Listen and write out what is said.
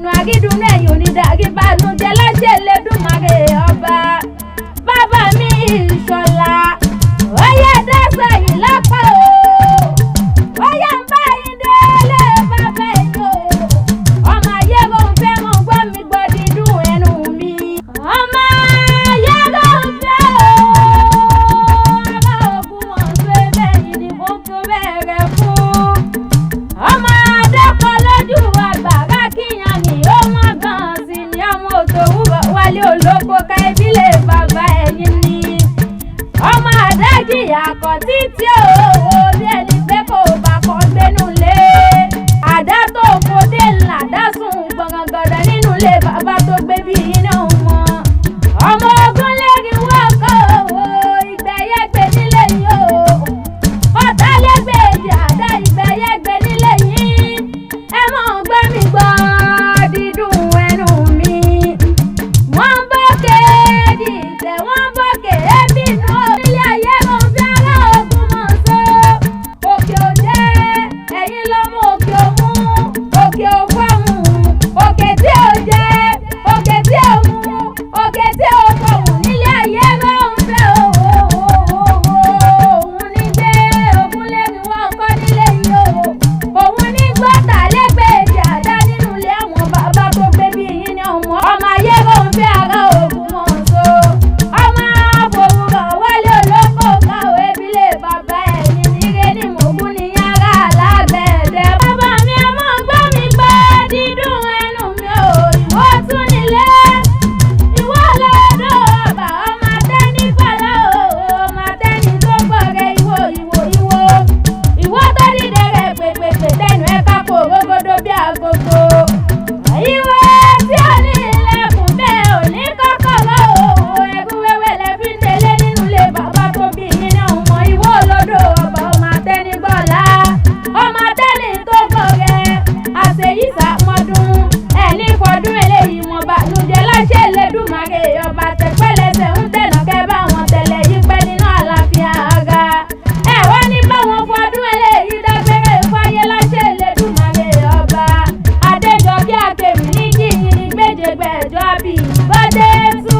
àgídùnú àgídùnú ẹ̀yìn onídàárí bànújẹ́ láṣẹ Elédùmarè ọba. Bàbá mi Ìṣọ̀lá ó yẹ dáṣọ yìí lápá o, ó yẹ ń bá yín délé bàbá yìí o. Ọmọ Ayeronfe mọ̀ gbọ́ mi gbọ́ dídùn ẹnu mi. Ọmọ Ayeronfe o, ará ògùn wọn ṣe bẹ́yìn ni mo tó bẹ̀rẹ̀ fún. Ọmọ adẹ́kọ̀ọ́ lójú àgbàrá kíyàn ni ó wọ́n gan sí ni ọmọ òtòwúrọ̀ wálé olóko ká ìbílẹ̀ bàbá ẹ̀yìn ni. Ọmọ àdájìyà kọ̀ títí òwò bí ẹni pé kò bá kọ́ gbénú lé. Àdá tó fòdé ńlá dá sùn gbọ̀ngàngọ̀dọ̀ nínú ilé bàbá tó gbé bí iná mọ́. Ọmọ ogun lẹ́rìí wọ́kọ̀ òwò ìgbẹ́yẹ́gbẹ́ nílé yìí o. Ọ̀tálẹ́gbẹ̀ẹ́jì àdá ìgbẹ́yẹ́gbẹ́ nílé yìí. Ẹ mọ̀ ń gbọ́ mi gbọ́ dídùn ẹnu mi. Wọ́n ń bókè dìtẹ̀ wọ́n ń bókè ébínú ilé Ayeronfe ará ògùn mọ̀ so. Òkè òjé ẹ̀yin ló mú òkè òmú, òkè òfọ̀mù, òkè tí ò jẹ́, òkè tí ò mú, òkè tí ò fọ̀mù nílé Ayeronfe òun ní gbé ògùn lẹ́nu wọn kọ́ nílé yìí o. Òun ní gbọ́tà lẹ́gbẹ̀ẹ́jì àdá nínú ilé àwọn bàbá tó gbé bí yín ní ọmọ. Ọmọ Ayeronfe ará ògùn mọ̀ so. Ọmọ àfòwúrọ̀ wálé olóko káwé bílẹ̀ bàbá ẹ̀yìn níre ní mògún ní yàrá alágbẹ̀dẹ. Bàbá mi ẹ mọ̀ gbọ́ mi gbọ́ dídùn ẹnu mi o. Ìwọ tún nílé ìwọ lọ́dọ̀ ọba ọmọ atẹ́ni kọ́lá o. Ọmọ atẹ́ni tó gbọ̀rẹ̀ ìwọ ìwọ tó dìde rẹ̀ pèpèpè tẹnu ẹ̀ ká kó rógódó bí agogo. Ìwọ tí ò ní ilẹ̀kùn bẹ́ẹ̀ ò ní kọ́kọ́rọ́ o. Ẹ̀rù wẹ́wẹ́ lẹ fi ń délé nínú ilé bàbá tó bí yín náà mọ. Ìwọ lọ́dọ̀ ọba ọmọ atẹ́ni gbọ́lá ọmọ atẹ́ni tó gbọ̀rẹ̀ àṣeyí sàmọ́dún ẹni fọdún eléyìí wọn bànújẹ́ láṣẹ Elédùmarè ọba tẹpẹ́lẹsẹ̀ ń tẹ̀nà kẹ́ bá wọn tẹ̀lé yí pẹ́ nínú àlàáfíà ara. Ẹ wá ní báwọn fọdún eléyìí dágbére fáyé láṣẹ Elédùmarè ọba. Adejokeakewi ní kí yín ní gbèjègbèjọ́ bí bọ́dé tú.